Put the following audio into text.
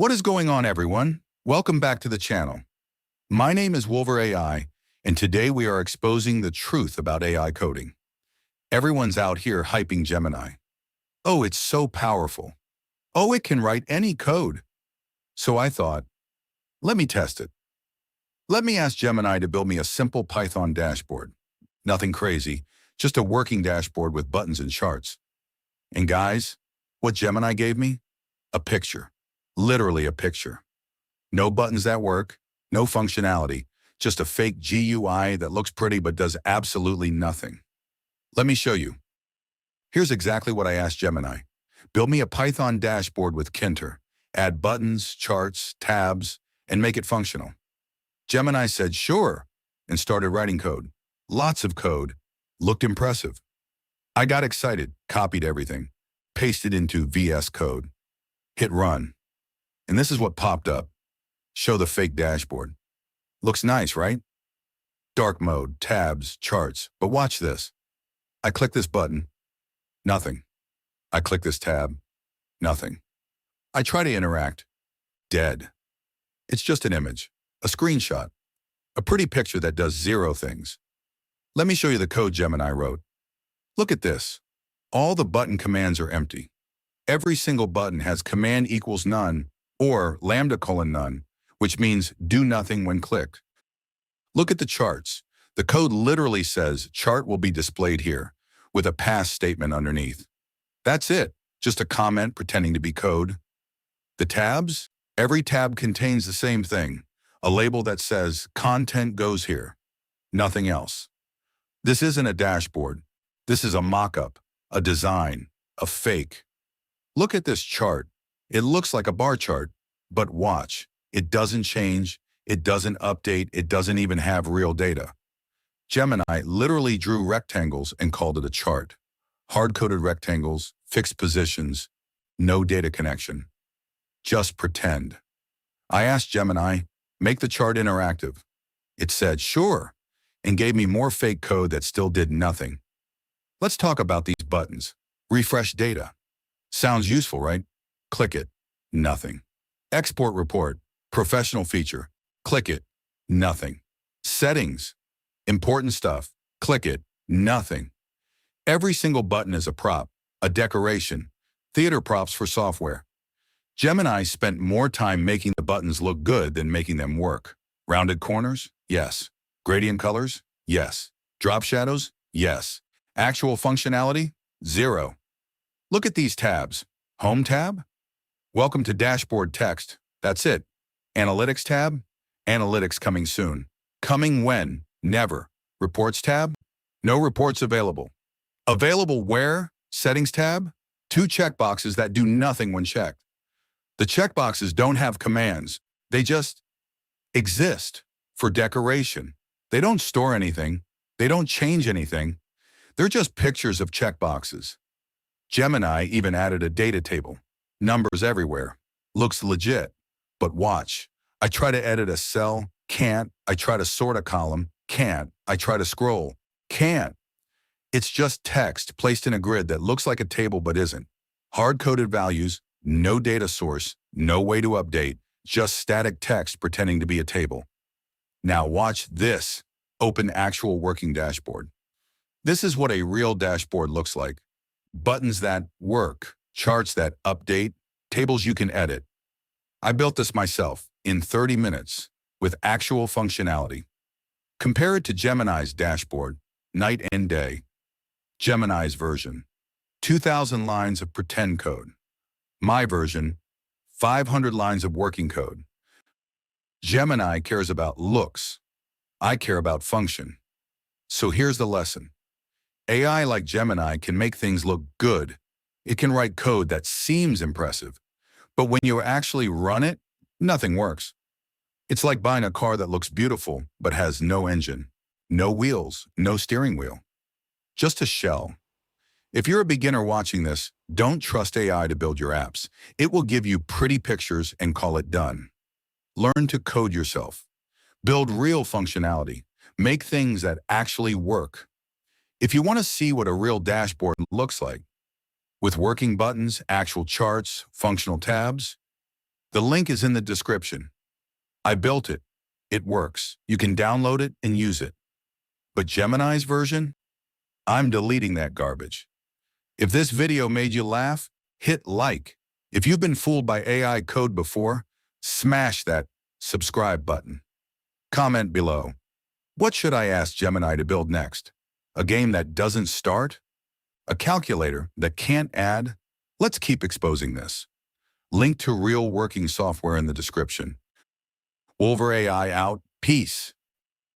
What is going on, everyone? Welcome back to the channel. My name is Wolver AI, and today we are exposing the truth about AI coding. Everyone's out here hyping Gemini. Oh, it's so powerful. Oh, it can write any code. So I thought, let me test it. Let me ask Gemini to build me a simple Python dashboard. Nothing crazy, just a working dashboard with buttons and charts. And guys, what Gemini gave me? A picture. Literally a picture. No buttons that work, no functionality, just a fake GUI that looks pretty but does absolutely nothing. Let me show you. Here's exactly what I asked Gemini. Build me a Python dashboard with Kinter. Add buttons, charts, tabs, and make it functional. Gemini said, sure, and started writing code. Lots of code. Looked impressive. I got excited, copied everything, pasted into VS Code. Hit run. And this is what popped up. Show the fake dashboard. Looks nice, right? Dark mode, tabs, charts. But watch this. I click this button. Nothing. I click this tab. Nothing. I try to interact. Dead. It's just an image, a screenshot, a pretty picture that does zero things. Let me show you the code Gemini wrote. Look at this. All the button commands are empty. Every single button has command equals none or lambda : none, which means do nothing when clicked. Look at the charts. The code literally says chart will be displayed here with a pass statement underneath. That's it, just a comment pretending to be code. The tabs? Every tab contains the same thing, a label that says content goes here. Nothing else. This isn't a dashboard. This is a mock-up, a design, a fake. Look at this chart. It looks like a bar chart, but watch. It doesn't change, it doesn't update, it doesn't even have real data. Gemini literally drew rectangles and called it a chart. Hard-coded rectangles, fixed positions, no data connection. Just pretend. I asked Gemini, make the chart interactive. It said, sure, and gave me more fake code that still did nothing. Let's talk about these buttons. Refresh data. Sounds useful, right? Click it. Nothing. Export report. Professional feature. Click it. Nothing. Settings. Important stuff. Click it. Nothing. Every single button is a prop, a decoration, theater props for software. Gemini spent more time making the buttons look good than making them work. Rounded corners? Yes. Gradient colors? Yes. Drop shadows? Yes. Actual functionality? Zero. Look at these tabs. Home tab? Welcome to dashboard text. That's it. Analytics tab? Analytics coming soon. Coming when? Never. Reports tab? No reports available. Available where? Settings tab? 2 checkboxes that do nothing when checked. The checkboxes don't have commands. They just exist for decoration. They don't store anything. They don't change anything. They're just pictures of checkboxes. Gemini even added a data table. Numbers everywhere. Looks legit. But watch. I try to edit a cell. Can't. I try to sort a column. Can't. I try to scroll. Can't. It's just text placed in a grid that looks like a table but isn't. Hard-coded values, no data source, no way to update, just static text pretending to be a table. Now watch this. Open actual working dashboard. This is what a real dashboard looks like. Buttons that work, charts that update, tables you can edit. I built this myself in 30 minutes with actual functionality. Compare it to Gemini's dashboard, night and day. Gemini's version, 2,000 lines of pretend code. My version, 500 lines of working code. Gemini cares about looks. I care about function. So here's the lesson. AI like Gemini can make things look good. It can write code that seems impressive. But when you actually run it, nothing works. It's like buying a car that looks beautiful but has no engine, no wheels, no steering wheel. Just a shell. If you're a beginner watching this, don't trust AI to build your apps. It will give you pretty pictures and call it done. Learn to code yourself. Build real functionality. Make things that actually work. If you want to see what a real dashboard looks like, with working buttons, actual charts, functional tabs, The link is in the description. I built it. It works. You can download it and use it. But Gemini's version? I'm deleting that garbage. If this video made you laugh, hit like. If you've been fooled by AI code before, smash that subscribe button. Comment below. What should I ask Gemini to build next? A game that doesn't start? A calculator that can't add? Let's keep exposing this. Link to real working software in the description. Wolver AI out. Peace.